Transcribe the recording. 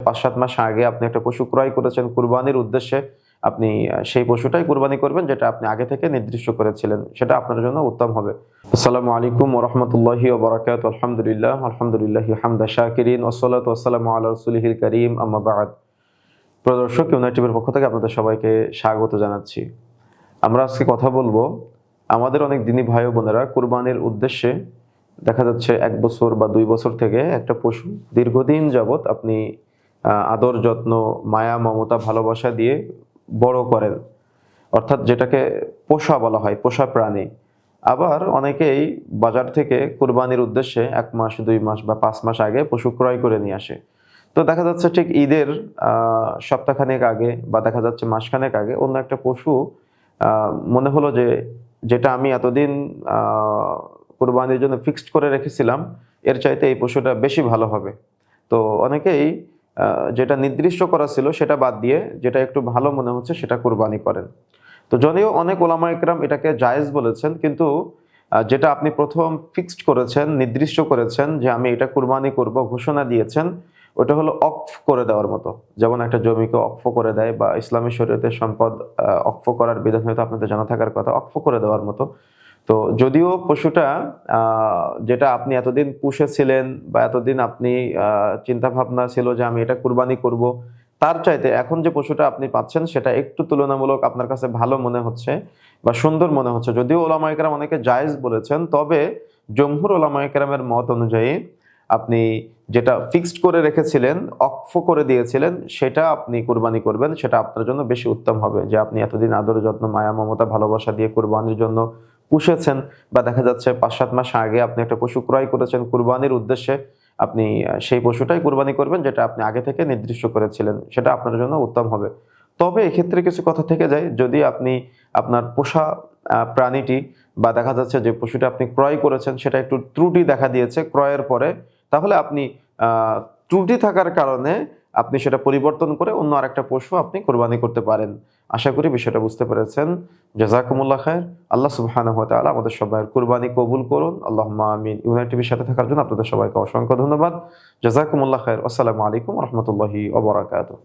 5-7 মাস আগে আপনি একটা পশু ক্রয় করেছেন কুরবানির উদ্দেশ্যে, আপনি সেই পশুটাই কুরবানি করবেন যেটা আপনি আগে থেকে নির্দিষ্ট করেছিলেন, সেটা আপনার জন্য উত্তম হবে। আসসালামু আলাইকুম ওয়া রাহমাতুল্লাহি ওয়া বারাকাতুহু। আলহামদুলিল্লাহি হামদা শাকিরিন ওয়াসসালাতু ওয়াসসালামু আলা রাসূলিহিল কারীম, আম্মা বা'দ। প্রিয় দর্শক, ইউনাইটেড টিভির পক্ষ থেকে আপনাদের সবাইকে স্বাগত জানাচ্ছি। আমরা আজকে কথা বলবো আমাদের অনেক দিনী ভাই ও বোনেরা কুরবানির উদ্দেশ্যে দেখা যাচ্ছে 1 বছর বা 2 বছর থেকে একটা পশু দীর্ঘদিন যাবত আপনি আদর যত্ন মায়া মমতা ভালোবাসা দিয়ে বড় করেন, অর্থাৎ যেটাকে পোষা বলা হয়, পোষা প্রাণী। আবার অনেকেই বাজার থেকে কুরবানির উদ্দেশ্যে 1 মাস 2 মাস বা 5 মাস আগে পশু ক্রয় করে নিয়ে আসে। তো দেখা যাচ্ছে ঠিক ঈদের সপ্তাহখানেক আগে বা দেখা যাচ্ছে মাসখানেক আগে অন্য একটা পশু মনে হলো যে যেটা আমি এতদিন কুরবানির জন্য ফিক্সড করে রেখেছিলাম এর চাইতে এই পশুটা বেশি ভালো হবে। তো অনেকেই যেটা নির্দিষ্ট করা ছিল সেটা বাদ দিয়ে যেটা একটু ভালো মনে হচ্ছে সেটা কুরবানি করেন। তো যদিও অনেক ওলামায়ে কেরাম এটাকে জায়েজ বলেছেন, কিন্তু যেটা আপনি প্রথম ফিক্সড করেছেন, নির্দিষ্ট করেছেন যে আমি এটা কুরবানি করব, ঘোষণা দিয়েছেন, ওটা হলো অক্ফ করে দেওয়ার মতো। যেমন একটা জমিকে অক্ফ করে দেয় বা ইসলামী শরীয়তে সম্পদ অক্ফ করার বিধান হয়তো আপনাদের জানা থাকার কথা, অক্ফ করে দেওয়ার মতো। তো যদিও পশুটা যেটা আপনি এতদিন পুষেছিলেন বা এতদিন আপনি চিন্তা ভাবনা ছিল যে আমি এটা কুরবানি করব, তার চাইতে এখন যে পশুটা আপনি পাচ্ছেন সেটা একটু তুলনামূলক আপনার কাছে ভালো মনে হচ্ছে বা সুন্দর মনে হচ্ছে। যদিও ওলামায়ে কেরাম অনেকে জায়েজ বলেছেন, তবে জমহুর ওলামায়ে কেরামের মত অনুযায়ী আপনি যেটা ফিক্সড করে রেখেছিলেন, অক্ফ করে দিয়েছিলেন, সেটা আপনি কুরবানি করবেন, সেটা আপনার জন্য বেশি উত্তম হবে। যে আপনি এতদিন আদর যত্ন মায়া মমতা ভালোবাসা দিয়ে কুরবানির জন্য পুষেছেন বা দেখা যাচ্ছে 5-7 মাস আগে আপনি একটা পশু ক্রয় করেছেন কুরবানির উদ্দেশ্যে, আপনি সেই পশুটাই কুরবানি করবেন যেটা আপনি আগে থেকে নির্দিষ্ট করেছিলেন, সেটা আপনার জন্য উত্তম হবে। তবে এক্ষেত্রে কিছু কথা থেকে যায়, যদি আপনি আপনার পোষা প্রাণীটি বা দেখা যাচ্ছে যে পশুটা আপনি ক্রয় করেছেন সেটা একটু ত্রুটি দেখা দিয়েছে ক্রয়ের পরে, তাহলে আপনি ত্রুটি থাকার কারণে আপনি সেটা পরিবর্তন করে অন্য আরেকটা পশু আপনি কুরবানি করতে পারেন। আশা করি বিষয়টা বুঝতে পেরেছেন। জাযাকুমুল্লাহ খায়র। আল্লাহ সুবহানাহু ওয়া তাআলা আমাদের সবাইয়ের কুরবানি কবুল করুন। আল্লাহুম্মা আমিন। ইউনাইটেড টিভির সাথে থাকার জন্য আপনাদের সবাইকে অসংখ্য ধন্যবাদ। জাযাকুমুল্লাহ খায়র। আসসালামু আলাইকুম ওয়া রাহমাতুল্লাহি ওয়া বারাকাতুহু।